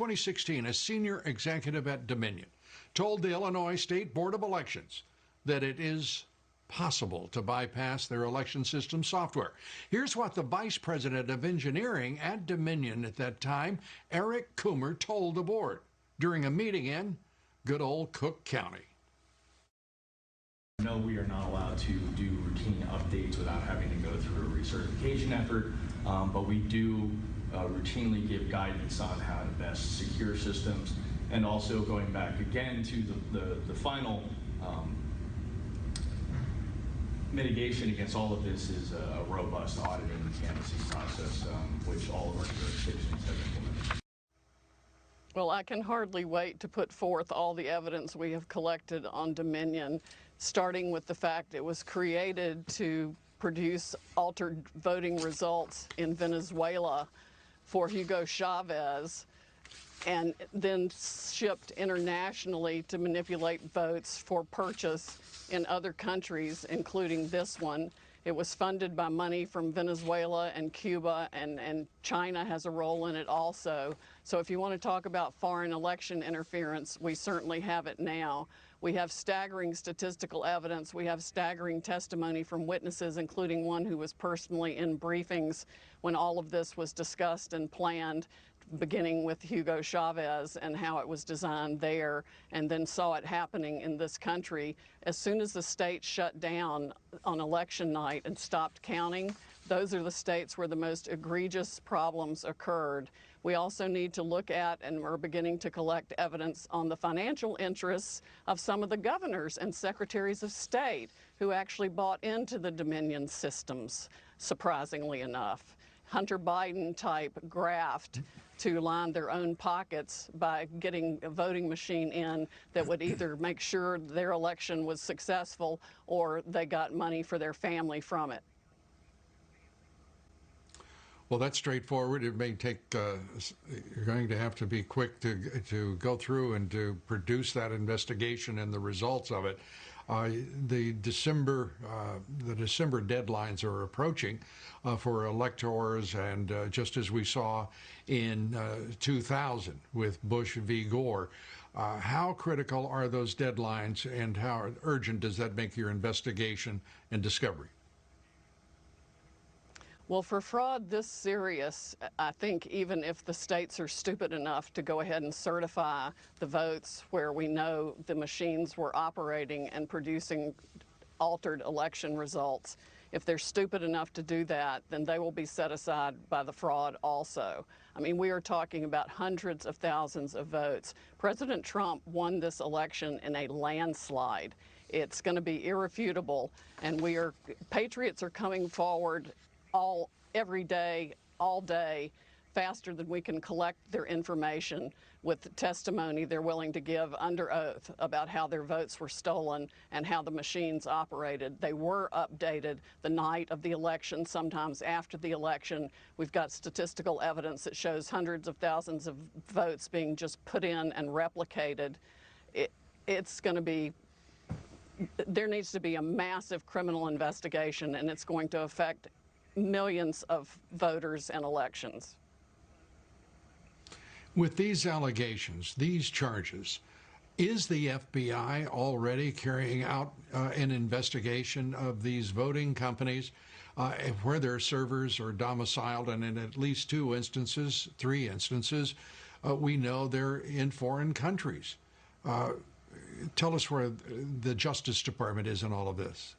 2016, a senior executive at Dominion told the Illinois State Board of Elections that it is possible to bypass their election system software. Here's what the vice president of engineering at Dominion at that time, Eric Coomer, told the board during a meeting in good old Cook County. No, we are not allowed to do routine updates without having to go through a recertification effort, but we do routinely give guidance on how to best secure systems, and also going back again to the final mitigation against all of this is a robust auditing and canvassing process, which all of our jurisdictions have implemented. Well, I can hardly wait to put forth all the evidence we have collected on Dominion, starting with the fact it was created to produce altered voting results in Venezuela for Hugo Chavez, and then shipped internationally to manipulate votes for purchase in other countries, including this one. It was funded by money from Venezuela and Cuba, and China has a role in it also. So if you want to talk about foreign election interference, we certainly have it now. We have staggering statistical evidence. We have staggering testimony from witnesses, including one who was personally in briefings when all of this was discussed and planned, beginning with Hugo Chavez and how it was designed there, and then saw it happening in this country. As soon as the state shut down on election night and stopped counting, those are the states where the most egregious problems occurred. We also need to look at, and we're beginning to collect evidence on the financial interests of some of the governors and secretaries of state who actually bought into the Dominion systems, surprisingly enough. Hunter Biden type graft to line their own pockets by getting a voting machine in that would either make sure their election was successful or they got money for their family from it. Well, that's straightforward. It may take, you're going to have to be quick to go through and to produce that investigation and the results of it. The December deadlines are approaching for electors, and just as we saw in 2000 with Bush v. Gore, how critical are those deadlines, and how urgent does that make your investigation and discovery? Well, for fraud this serious, I think even if the states are stupid enough to go ahead and certify the votes where we know the machines were operating and producing altered election results, if they're stupid enough to do that, then they will be set aside by the fraud also. I mean, we are talking about hundreds of thousands of votes. President Trump won this election in a landslide. It's going to be irrefutable, and patriots are coming forward every day, all day, faster than we can collect their information with the testimony they're willing to give under oath about how their votes were stolen and how the machines operated. They were updated the night of the election, sometimes after the election. We've got statistical evidence that shows hundreds of thousands of votes being just put in and replicated. It's going to be, there needs to be a massive criminal investigation, and it's going to affect millions of voters and elections. With these allegations, these charges, is the FBI already carrying out an investigation of these voting companies where their servers are domiciled? And in at least three instances, we know they're in foreign countries. Tell us where the Justice Department is in all of this.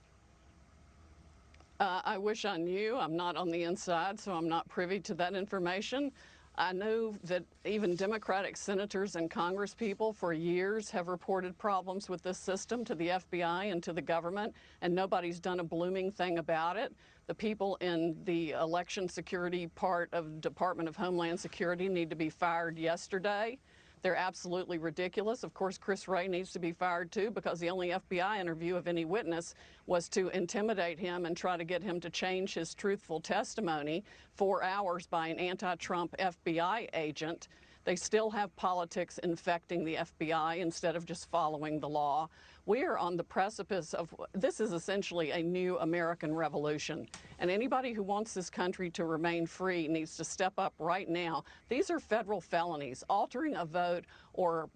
I wish I knew. I'm not on the inside, so I'm not privy to that information. I know that even Democratic senators and congresspeople for years have reported problems with this system to the FBI and to the government, and nobody's done a blooming thing about it. The people in the election security part of Department of Homeland Security need to be fired yesterday. They're absolutely ridiculous. Of course, Chris Wray needs to be fired too, because the only FBI interview of any witness was to intimidate him and try to get him to change his truthful testimony 4 hours by an anti-Trump FBI agent. They still have politics infecting the FBI instead of just following the law. We are on the precipice of, this is essentially a new American revolution. And anybody who wants this country to remain free needs to step up right now. These are federal felonies. Altering a vote or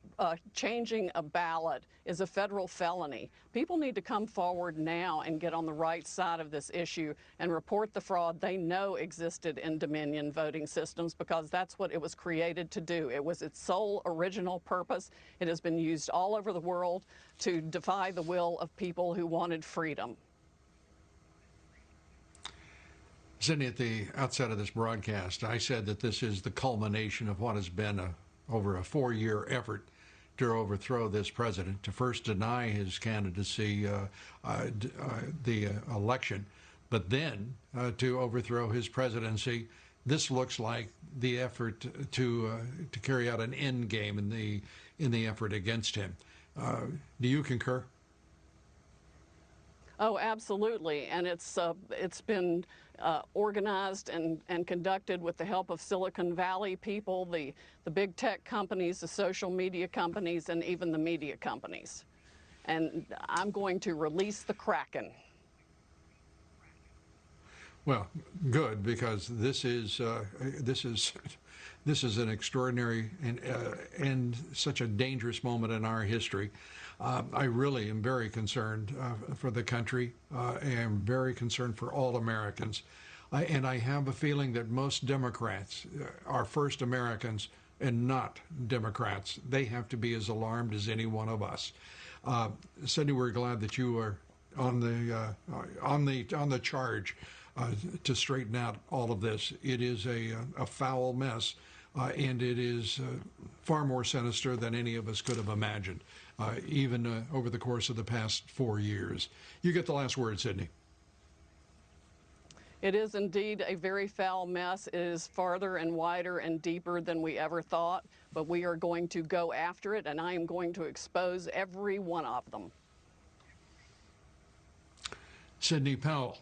changing a ballot is a federal felony. People need to come forward now and get on the right side of this issue and report the fraud they know existed in Dominion voting systems, because that's what it was created to do. It was its sole original purpose. It has been used all over the world to defy the will of people who wanted freedom. Sydney, at the outset of this broadcast, I said that this is the culmination of what has been over a 4-year effort to overthrow this president, to first deny his candidacy, the election, but then to overthrow his presidency. This looks like the effort to carry out an end game in the effort against him. Do you concur? Oh, absolutely. And it's been organized and conducted with the help of Silicon Valley people, the big tech companies, the social media companies, and even the media companies. And I'm going to release the Kraken. Well, good, because this is an extraordinary and such a dangerous moment in our history. I really am very concerned for the country. I am very concerned for all Americans. And I have a feeling that most Democrats are first Americans and not Democrats. They have to be as alarmed as any one of us. Cindy, we're glad that you are on the charge to straighten out all of this. It is a foul mess, and it is far more sinister than any of us could have imagined, even over the course of the past 4 years. You get the last word, Sydney. It is indeed a very foul mess. It is farther and wider and deeper than we ever thought, but we are going to go after it, and I am going to expose every one of them. Sidney Powell,